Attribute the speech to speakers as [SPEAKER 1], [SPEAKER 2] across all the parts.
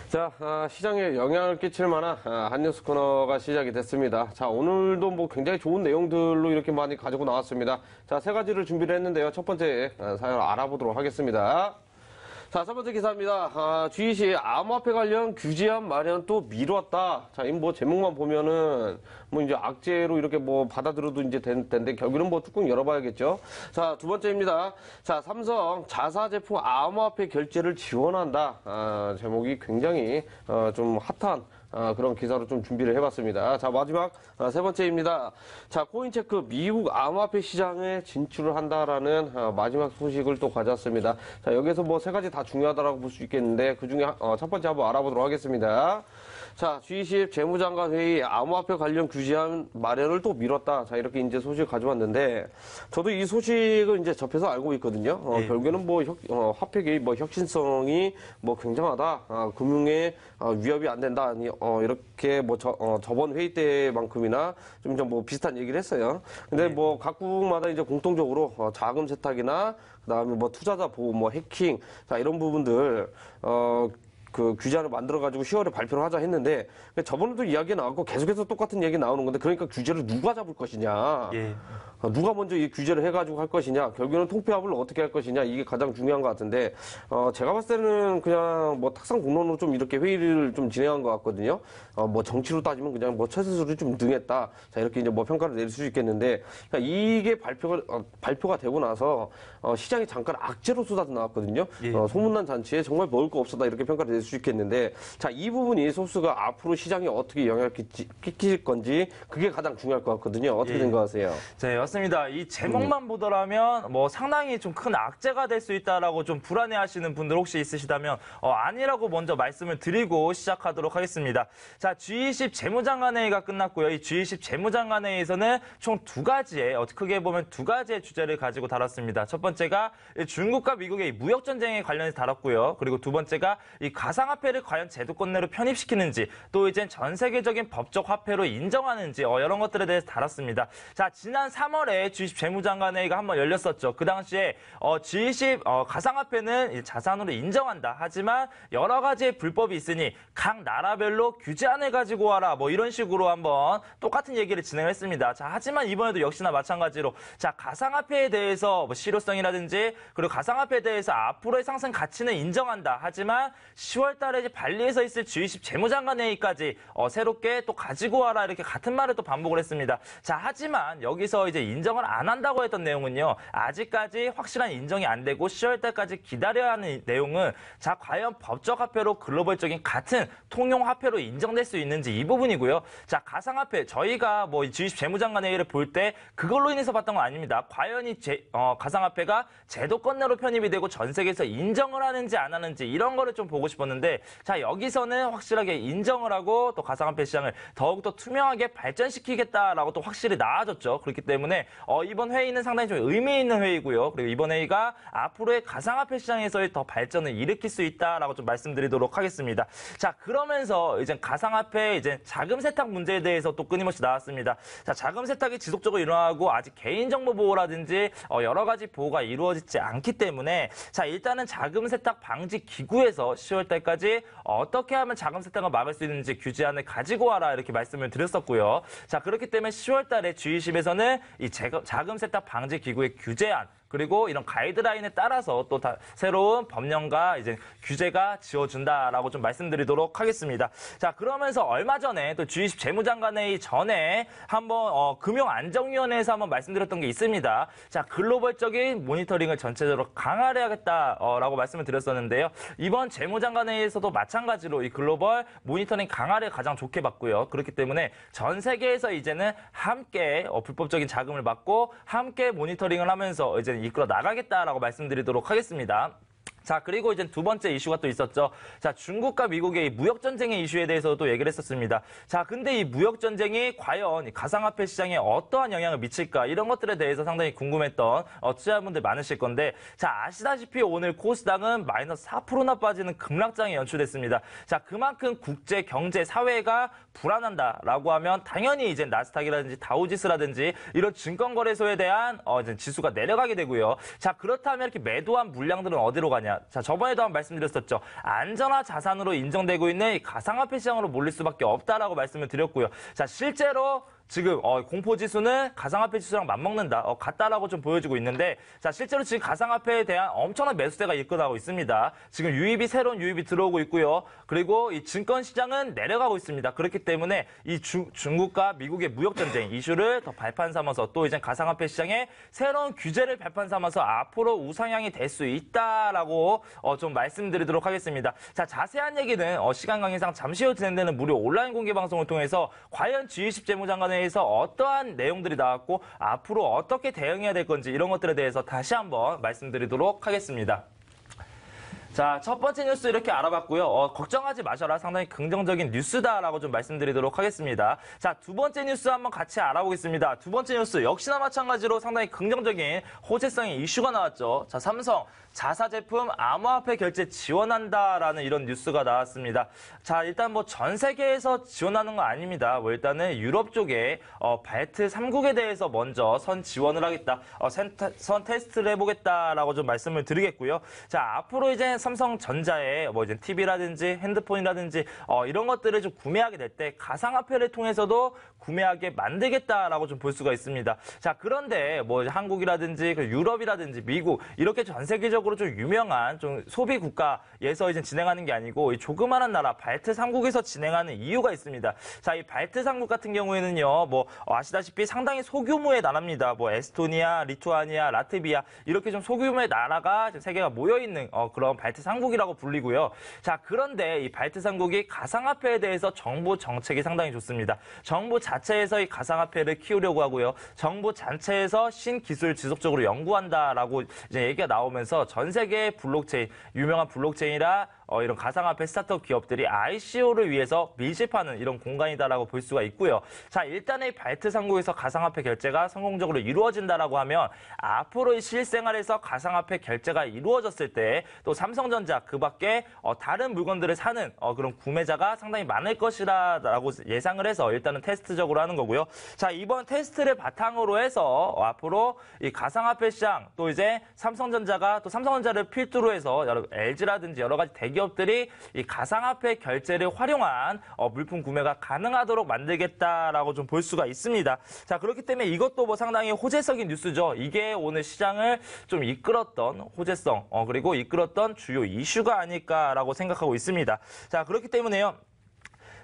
[SPEAKER 1] 자, 시장에 영향을 끼칠 만한 한뉴스 코너가 시작이 됐습니다. 자, 오늘도 뭐 굉장히 좋은 내용들로 이렇게 많이 가지고 나왔습니다. 자, 세 가지를 준비를 했는데요. 첫 번째 사연 알아보도록 하겠습니다. 자, 첫 번째 기사입니다. G20 암호화폐 관련 규제안 마련 또 미뤘다. 자, 이 뭐 제목만 보면은 뭐 이제 악재로 이렇게 뭐 받아들여도 이제 된 텐데 결국은 뭐 뚜껑 열어봐야겠죠. 자, 두 번째입니다. 자, 삼성 자사 제품 암호화폐 결제를 지원한다. 제목이 굉장히 좀 핫한 그런 기사로 좀 준비를 해봤습니다. 자, 마지막 세 번째입니다. 자, 코인체크 미국 암호화폐 시장에 진출을 한다라는 마지막 소식을 또 가져왔습니다. 자, 여기서 뭐 세 가지 다 중요하다라고 볼 수 있겠는데 그 중에 첫 번째 한번 알아보도록 하겠습니다. 자, G20 재무장관 회의 암호화폐 관련 규제안 마련을 또 미뤘다. 자, 이렇게 이제 소식을 가져왔는데 저도 이 소식을 이제 접해서 알고 있거든요. 결국에는 뭐 화폐의 뭐 혁신성이 뭐 굉장하다. 금융에 위협이 안 된다. 이렇게 뭐 저번 회의 때만큼이나 좀 뭐 비슷한 얘기를 했어요. 근데 뭐 각국마다 이제 공통적으로 자금 세탁이나 그다음에 뭐 투자자 보호, 뭐 해킹, 자, 이런 부분들 그 규제안을 만들어가지고 10월에 발표를 하자 했는데 저번에도 이야기 나왔고 계속해서 똑같은 얘기 나오는 건데 그러니까 규제를 누가 잡을 것이냐, 누가 먼저 이 규제를 해가지고 할 것이냐, 결국에는 통폐합을 어떻게 할 것이냐, 이게 가장 중요한 것 같은데 제가 봤을 때는 그냥 뭐 탁상 공론으로 좀 이렇게 회의를 좀 진행한 것 같거든요. 뭐 정치로 따지면 그냥 뭐 처세술이 좀 능했다, 자, 이렇게 이제 뭐 평가를 내릴 수 있겠는데 이게 발표가 되고 나서 시장이 잠깐 악재로 쏟아져 나왔거든요. 소문난 잔치에 정말 먹을 거 없었다, 이렇게 평가를 낼 수 있겠는데, 자, 이 부분이 소스가 앞으로 시장에 어떻게 영향을 끼칠 건지 그게 가장 중요할 것 같거든요. 어떻게 생각하세요?
[SPEAKER 2] 네, 맞습니다. 이 제목만 보더라면 뭐 상당히 좀 큰 악재가 될 수 있다라고 좀 불안해하시는 분들 혹시 있으시다면 아니라고 먼저 말씀을 드리고 시작하도록 하겠습니다. 자, G20 재무장관회의가 끝났고요. 이 G20 재무장관회의에서는 총 두 가지의 크게 보면 두 가지의 주제를 가지고 다뤘습니다. 첫 번째가 중국과 미국의 무역 전쟁에 관련해서 다뤘고요. 그리고 두 번째가 이 가상화폐를 과연 제도권 내로 편입시키는지, 또 이제 전 세계적인 법적 화폐로 인정하는지 이런 것들에 대해서 다뤘습니다. 자, 지난 3월에 G20 재무장관회의가 한번 열렸었죠. 그 당시에 G20 가상화폐는 자산으로 인정한다. 하지만 여러 가지의 불법이 있으니 각 나라별로 규제안을 가지고 와라. 뭐 이런 식으로 한번 똑같은 얘기를 진행했습니다. 자, 하지만 이번에도 역시나 마찬가지로 자, 가상화폐에 대해서 뭐 실효성이라든지 그리고 가상화폐에 대해서 앞으로의 상승 가치는 인정한다. 하지만 10월 달에 이제 발리에서 있을 G20 재무장관회의까지 새롭게 또 가지고 와라, 이렇게 같은 말을 또 반복을 했습니다. 자, 하지만 여기서 이제 인정을 안 한다고 했던 내용은요, 아직까지 확실한 인정이 안 되고 10월 달까지 기다려야 하는 내용은 자, 과연 법적 화폐로 글로벌적인 같은 통용 화폐로 인정될 수 있는지, 이 부분이고요. 자, 가상화폐 저희가 뭐 G20 재무장관회의를 볼 때 그걸로 인해서 봤던 건 아닙니다. 과연 이 가상화폐가 제도권 내로 편입이 되고 전 세계에서 인정을 하는지 안 하는지, 이런 거를 좀 보고 싶었는데, 자, 여기서는 확실하게 인정을 하고 또 가상화폐 시장을 더욱더 투명하게 발전시키겠다라고 또 확실히 나아졌죠. 그렇기 때문에 이번 회의는 상당히 좀 의미 있는 회의고요. 그리고 이번 회의가 앞으로의 가상화폐 시장에서의 더 발전을 일으킬 수 있다라고 좀 말씀드리도록 하겠습니다. 자, 그러면서 이제 가상화폐 이제 자금 세탁 문제에 대해서 또 끊임없이 나왔습니다. 자, 자금 세탁이 지속적으로 일어나고 아직 개인정보 보호라든지 여러 가지 보호가 이루어지지 않기 때문에, 자, 일단은 자금 세탁 방지 기구에서 10월 달까지 어떻게 하면 자금 세탁을 막을 수 있는지 규제안을 가지고 와라, 이렇게 말씀을 드렸었고요. 자, 그렇기 때문에 10월 달에 G20에서는 이 자금 세탁 방지 기구의 규제안, 그리고 이런 가이드라인에 따라서 또 새로운 법령과 이제 규제가 지어준다라고 좀 말씀드리도록 하겠습니다. 자, 그러면서 얼마 전에 또 G20 재무장관회의 전에 한번 금융안정위원회에서 한번 말씀드렸던 게 있습니다. 자, 글로벌적인 모니터링을 전체적으로 강화를 해야겠다라고 말씀을 드렸었는데요. 이번 재무장관회의에서도 마찬가지로 이 글로벌 모니터링 강화를 가장 좋게 봤고요. 그렇기 때문에 전 세계에서 이제는 함께 불법적인 자금을 막고 함께 모니터링을 하면서 이제 이끌어 나가겠다라고 말씀드리도록 하겠습니다. 자, 그리고 이제 두 번째 이슈가 또 있었죠. 자, 중국과 미국의 무역 전쟁의 이슈에 대해서도 얘기를 했었습니다. 자, 근데 이 무역 전쟁이 과연 가상화폐 시장에 어떠한 영향을 미칠까, 이런 것들에 대해서 상당히 궁금했던 투자자분들 많으실 건데, 자, 아시다시피 오늘 코스닥은 마이너스 4%나 빠지는 급락장이 연출됐습니다. 자, 그만큼 국제 경제 사회가 불안한다라고 하면 당연히 이제 나스닥이라든지 다우지수라든지 이런 증권거래소에 대한 이제 지수가 내려가게 되고요. 자, 그렇다면 이렇게 매도한 물량들은 어디로 가냐? 있느냐. 자, 저번에도 한번 말씀드렸었죠. 안전화 자산으로 인정되고 있는 이 가상화폐 시장으로 몰릴 수밖에 없다라고 말씀을 드렸고요. 자, 실제로 지금 공포지수는 가상화폐 지수랑 맞먹는다, 같다라고 좀 보여지고 있는데, 자, 실제로 지금 가상화폐에 대한 엄청난 매수세가 일어나고 있습니다. 지금 새로운 유입이 들어오고 있고요. 그리고 이 증권시장은 내려가고 있습니다. 그렇기 때문에 이 중국과 미국의 무역전쟁 이슈를 더 발판 삼아서 또 이제 가상화폐 시장에 새로운 규제를 발판 삼아서 앞으로 우상향이 될 수 있다라고 좀 말씀드리도록 하겠습니다. 자, 자세한 얘기는 시간 관계상 잠시 후 진행되는 무료 온라인 공개 방송을 통해서 과연 G20 재무장관에 대해서 어떠한 내용들이 나왔고 앞으로 어떻게 대응해야 될 건지 이런 것들에 대해서 다시 한번 말씀드리도록 하겠습니다. 자, 첫 번째 뉴스 이렇게 알아봤고요. 걱정하지 마셔라. 상당히 긍정적인 뉴스다라고 좀 말씀드리도록 하겠습니다. 자, 두 번째 뉴스 한번 같이 알아보겠습니다. 두 번째 뉴스 역시나 마찬가지로 상당히 긍정적인 호재성의 이슈가 나왔죠. 자, 삼성 자사 제품 암호화폐 결제 지원한다라는 이런 뉴스가 나왔습니다. 자, 일단 뭐 전 세계에서 지원하는 건 아닙니다. 뭐 일단은 유럽 쪽에 발트 3국에 대해서 먼저 선 지원을 하겠다. 선 테스트를 해보겠다라고 좀 말씀을 드리겠고요. 자, 앞으로 이제 삼성전자에 뭐 이제 TV라든지 핸드폰이라든지 이런 것들을 좀 구매하게 될 때 가상화폐를 통해서도 구매하게 만들겠다라고 좀 볼 수가 있습니다. 자, 그런데 뭐 한국이라든지 유럽이라든지 미국 이렇게 전 세계적으로 좀 유명한 좀 소비 국가에서 이제 진행하는 게 아니고 이 조그마한 나라 발트 3국에서 진행하는 이유가 있습니다. 자, 이 발트 3국 같은 경우에는요, 뭐 아시다시피 상당히 소규모의 나라입니다. 뭐 에스토니아, 리투아니아, 라트비아 이렇게 좀 소규모의 나라가 세 개가 모여 있는 그런 발트 3국이라고 불리고요. 자, 그런데 이 발트 3국이 가상화폐에 대해서 정부 정책이 상당히 좋습니다. 정부 자체에서 이 가상화폐를 키우려고 하고요. 정부 자체에서 신기술 지속적으로 연구한다라고 이제 얘기가 나오면서 전 세계 블록체인, 유명한 블록체인이라 이런 가상화폐 스타트업 기업들이 ICO를 위해서 밀집하는 이런 공간이다라고 볼 수가 있고요. 자, 일단은 이 발트 3국에서 가상화폐 결제가 성공적으로 이루어진다라고 하면 앞으로 이 실생활에서 가상화폐 결제가 이루어졌을 때 또 삼성전자 그 밖에 다른 물건들을 사는 그런 구매자가 상당히 많을 것이라고 예상을 해서 일단은 테스트적으로 하는 거고요. 자, 이번 테스트를 바탕으로 해서 앞으로 이 가상화폐 시장 또 이제 삼성전자가 또 삼성전자를 필두로 해서 LG라든지 여러 가지 대기업들이 이 가상화폐 결제를 활용한 물품 구매가 가능하도록 만들겠다라고 좀 볼 수가 있습니다. 자, 그렇기 때문에 이것도 뭐 상당히 호재적인 뉴스죠. 이게 오늘 시장을 좀 이끌었던 호재성 그리고 이끌었던 주요 이슈가 아닐까라고 생각하고 있습니다. 자, 그렇기 때문에요.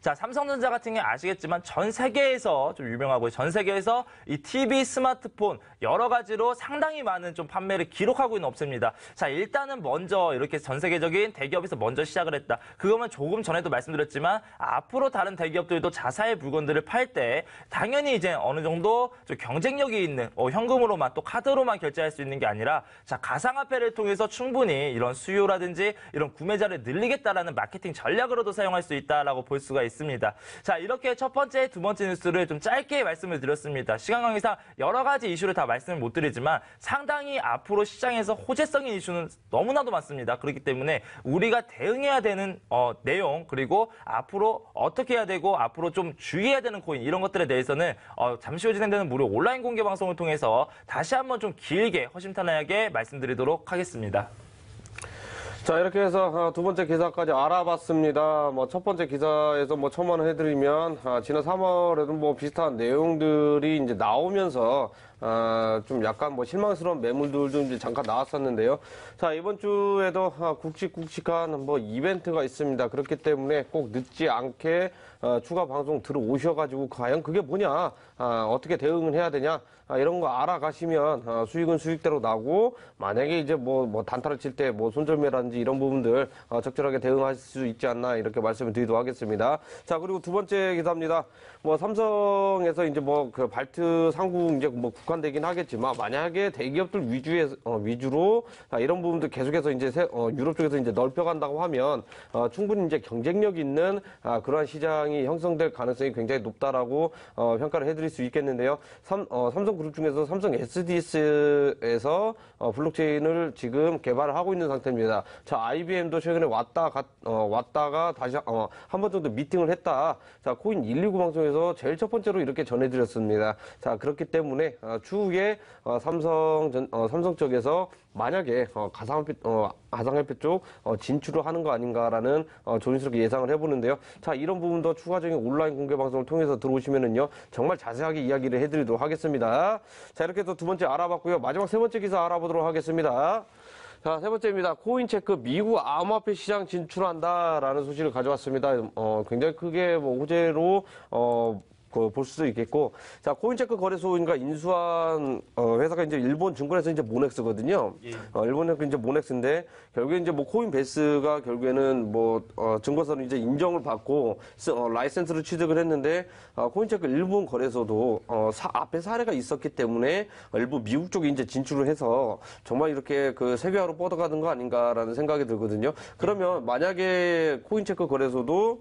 [SPEAKER 2] 자, 삼성전자 같은 게 아시겠지만 전 세계에서 좀 유명하고 전 세계에서 이 TV, 스마트폰 여러 가지로 상당히 많은 좀 판매를 기록하고 있는 업체입니다. 자, 일단은 먼저 이렇게 전 세계적인 대기업에서 먼저 시작을 했다. 그거는 조금 전에도 말씀드렸지만 앞으로 다른 대기업들도 자사의 물건들을 팔 때 당연히 이제 어느 정도 좀 경쟁력이 있는 현금으로만 또 카드로만 결제할 수 있는 게 아니라 자, 가상화폐를 통해서 충분히 이런 수요라든지 이런 구매자를 늘리겠다라는 마케팅 전략으로도 사용할 수 있다라고 볼 수가 있습니다. 자, 이렇게 첫 번째, 두 번째 뉴스를 좀 짧게 말씀을 드렸습니다. 시간 관계상 여러 가지 이슈를 다 말씀을 못 드리지만 상당히 앞으로 시장에서 호재성인 이슈는 너무나도 많습니다. 그렇기 때문에 우리가 대응해야 되는 내용 그리고 앞으로 어떻게 해야 되고 앞으로 좀 주의해야 되는 코인 이런 것들에 대해서는 잠시 후 진행되는 무료 온라인 공개 방송을 통해서 다시 한번 좀 길게 허심탄회하게 말씀드리도록 하겠습니다.
[SPEAKER 1] 자, 이렇게 해서 두 번째 기사까지 알아봤습니다. 뭐 첫 번째 기사에서 뭐 첨언해드리면 지난 3월에도 뭐 비슷한 내용들이 이제 나오면서 좀 약간 뭐 실망스러운 매물들도 이제 잠깐 나왔었는데요. 자, 이번 주에도 굵직굵직한 뭐 이벤트가 있습니다. 그렇기 때문에 꼭 늦지 않게 추가 방송 들어오셔가지고 과연 그게 뭐냐, 어떻게 대응을 해야 되냐, 이런 거 알아가시면 수익은 수익대로 나고 만약에 이제 뭐 단타를 칠 때 뭐 손절매라든지 이런 부분들 적절하게 대응할 수 있지 않나 이렇게 말씀을 드리도록 하겠습니다. 자, 그리고 두 번째 기사입니다. 뭐 삼성에서 이제 뭐 그 발트 상국 이제 뭐 국한되긴 하겠지만 만약에 대기업들 위주로 이런 부분들 계속해서 이제 유럽 쪽에서 이제 넓혀간다고 하면 충분히 이제 경쟁력 있는 그러한 시장이 형성될 가능성이 굉장히 높다라고 평가를 해드릴 수 있겠는데요. 삼성그룹 중에서 삼성 SDS에서 블록체인을 지금 개발을 하고 있는 상태입니다. 자, IBM도 최근에 왔다가 다시 한 번 정도 미팅을 했다. 자, 코인 129 방송에서 제일 첫 번째로 이렇게 전해드렸습니다. 자, 그렇기 때문에 추후에 삼성 쪽에서 만약에 가상화폐 쪽 진출을 하는 거 아닌가라는 조심스럽게 예상을 해보는데요. 자, 이런 부분도 추가적인 온라인 공개 방송을 통해서 들어오시면은요, 정말 자세하게 이야기를 해드리도록 하겠습니다. 자, 이렇게 해서 두 번째 알아봤고요. 마지막 세 번째 기사 알아보도록 하겠습니다. 자, 세 번째입니다. 코인체크 미국 암호화폐 시장 진출한다라는 소식을 가져왔습니다. 굉장히 크게 호재로 볼 수도 있겠고, 자, 코인체크 거래소인가 인수한 회사가 이제 일본 증권에서 이제 모넥스거든요.
[SPEAKER 2] 예.
[SPEAKER 1] 일본은 이제 모넥스인데 결국에 이제 뭐 코인베이스가 결국에는 증권사로 이제 인정을 받고 라이센스를 취득을 했는데 코인체크 일본 거래소도 앞에 사례가 있었기 때문에 일부 미국 쪽에 이제 진출을 해서 정말 이렇게 그 세계화로 뻗어가는 거 아닌가라는 생각이 들거든요. 그러면 만약에 코인체크 거래소도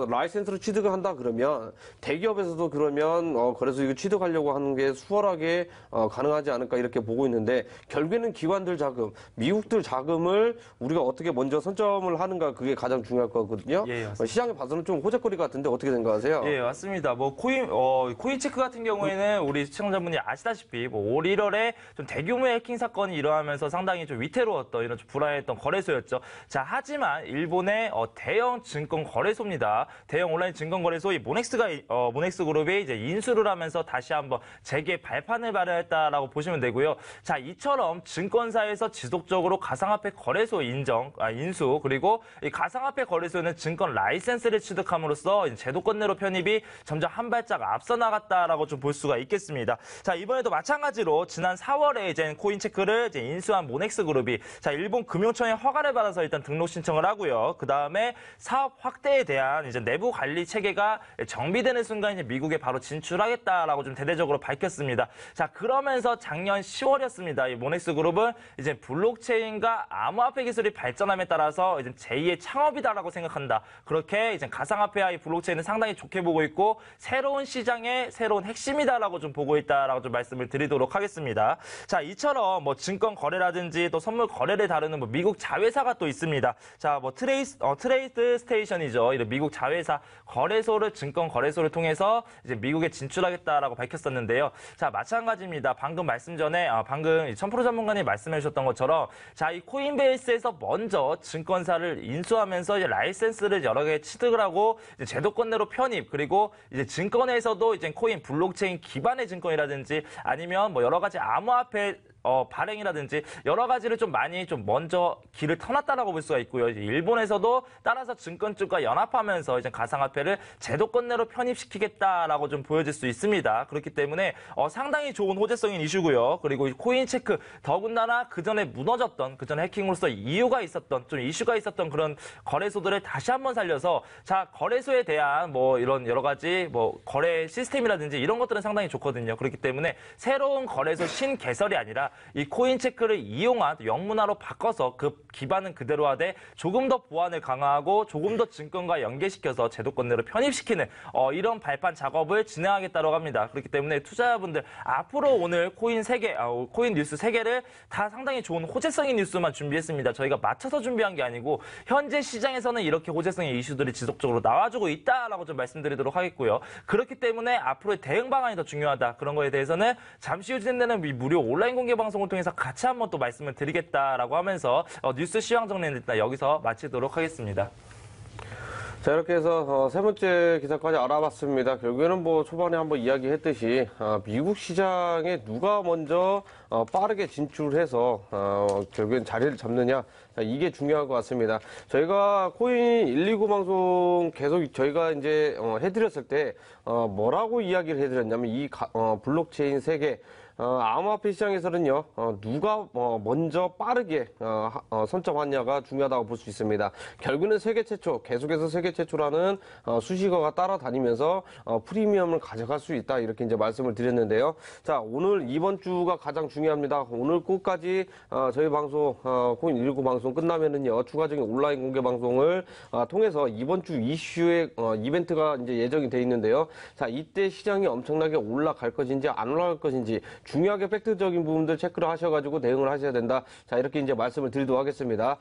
[SPEAKER 1] 라이센스를 취득을 한다 그러면 대기업에서도 그러면 거래소 이거 취득하려고 하는 게 수월하게 가능하지 않을까 이렇게 보고 있는데 결국에는 기관들 자금, 미국들 자금을 우리가 어떻게 먼저 선점을 하는가 그게 가장 중요할 거거든요.
[SPEAKER 2] 예, 맞습니다.
[SPEAKER 1] 시장에 봐서는 좀 호재거리 같은데 어떻게 생각하세요?
[SPEAKER 2] 예, 맞습니다. 코인체크 같은 경우에는 우리 시청자분이 아시다시피 올 1월에 좀 대규모의 해킹 사건이 일어나면서 상당히 좀 위태로웠던 이런 좀 불안했던 거래소였죠. 자, 하지만 일본의 대형 증권 거래소입니다. 대형 온라인 증권 거래소 이 모넥스 그룹이 이제 인수를 하면서 다시 한번 재개 발판을 마련했다라고 보시면 되고요. 자, 이처럼 증권사에서 지속적으로 가상화폐 거래소 인수 그리고 이 가상화폐 거래소는 증권 라이센스를 취득함으로써 제도권 내로 편입이 점점 한 발짝 앞서 나갔다라고 좀 볼 수가 있겠습니다. 자, 이번에도 마찬가지로 지난 4월에 이제 코인체크를 이제 인수한 모넥스 그룹이 자, 일본 금융청의 허가를 받아서 일단 등록 신청을 하고요. 그 다음에 사업 확대에 대한 이제 내부 관리 체계가 정비되는 순간 이제 미국에 바로 진출하겠다라고 좀 대대적으로 밝혔습니다. 자, 그러면서 작년 10월이었습니다. 이 모넥스 그룹은 이제 블록체인과 암호화폐 기술이 발전함에 따라서 이제 제2의 창업이다라고 생각한다. 그렇게 이제 가상화폐와 이 블록체인은 상당히 좋게 보고 있고 새로운 시장의 새로운 핵심이다라고 좀 보고 있다라고 좀 말씀을 드리도록 하겠습니다. 자, 이처럼 증권 거래라든지 또 선물 거래를 다루는 미국 자회사가 또 있습니다. 자, 트레이드 스테이션이죠. 이런 미국 자회사 증권 거래소를 통해서 이제 미국에 진출하겠다라고 밝혔었는데요. 자, 마찬가지입니다. 방금 말씀 전에 방금 천프로 전문가님 말씀해 주셨던 것처럼 자, 이 코인베이스에서 먼저 증권사를 인수하면서 이제 라이센스를 여러 개 취득을 하고 이제 제도권 내로 편입 그리고 이제 증권에서도 이제 코인 블록체인 기반의 증권이라든지 아니면 여러 가지 암호화폐 발행이라든지 여러 가지를 좀 많이 좀 먼저 길을 터놨다라고 볼 수가 있고요. 이제 일본에서도 따라서 증권 쪽과 연합하면서 이제 가상화폐를 제도권 내로 편입시키겠다라고 좀 보여질 수 있습니다. 그렇기 때문에 상당히 좋은 호재성인 이슈고요. 그리고 코인체크 더군다나 그 전에 무너졌던 그 전에 해킹으로서 이슈가 있었던 그런 거래소들을 다시 한번 살려서 자, 거래소에 대한 이런 여러 가지 거래 시스템이라든지 이런 것들은 상당히 좋거든요. 그렇기 때문에 새로운 거래소 신개설이 아니라 이 코인체크를 이용한 영문화로 바꿔서 그 기반은 그대로 하되 조금 더 보안을 강화하고 조금 더 증권과 연계시켜서 제도권 내로 편입시키는 이런 발판 작업을 진행하겠다고 합니다. 그렇기 때문에 투자자분들 앞으로 오늘 코인 뉴스 3개를 다 상당히 좋은 호재성인 뉴스만 준비했습니다. 저희가 맞춰서 준비한 게 아니고 현재 시장에서는 이렇게 호재성의 이슈들이 지속적으로 나와주고 있다라고 좀 말씀드리도록 하겠고요. 그렇기 때문에 앞으로의 대응 방안이 더 중요하다. 그런 거에 대해서는 잠시 후 진행되는 무료 온라인 공개 방송을 통해서 같이 한번 또 말씀을 드리겠다라고 하면서 뉴스 시황 정리는 일단 여기서 마치도록 하겠습니다.
[SPEAKER 1] 자, 이렇게 해서 세 번째 기사까지 알아봤습니다. 결국에는 초반에 한번 이야기했듯이 미국 시장에 누가 먼저 빠르게 진출해서 결국엔 자리를 잡느냐, 이게 중요한 것 같습니다. 저희가 코인 129 방송 계속 저희가 이제 해드렸을 때 뭐라고 이야기를 해드렸냐면 이 블록체인 세계 암호화폐 시장에서는요, 누가 먼저 빠르게 선점하냐가 중요하다고 볼 수 있습니다. 결국은 세계 최초, 계속해서 세계 최초라는 수식어가 따라다니면서 프리미엄을 가져갈 수 있다, 이렇게 이제 말씀을 드렸는데요. 자, 오늘 이번 주가 가장 중요합니다. 오늘 끝까지 저희 방송 코인 119 방송 끝나면은요, 추가적인 온라인 공개 방송을 통해서 이번 주 이슈의 이벤트가 이제 예정이 돼 있는데요. 자, 이때 시장이 엄청나게 올라갈 것인지 안 올라갈 것인지 중요하게 팩트적인 부분들 체크를 하셔가지고 대응을 하셔야 된다. 자, 이렇게 이제 말씀을 드리도록 하겠습니다.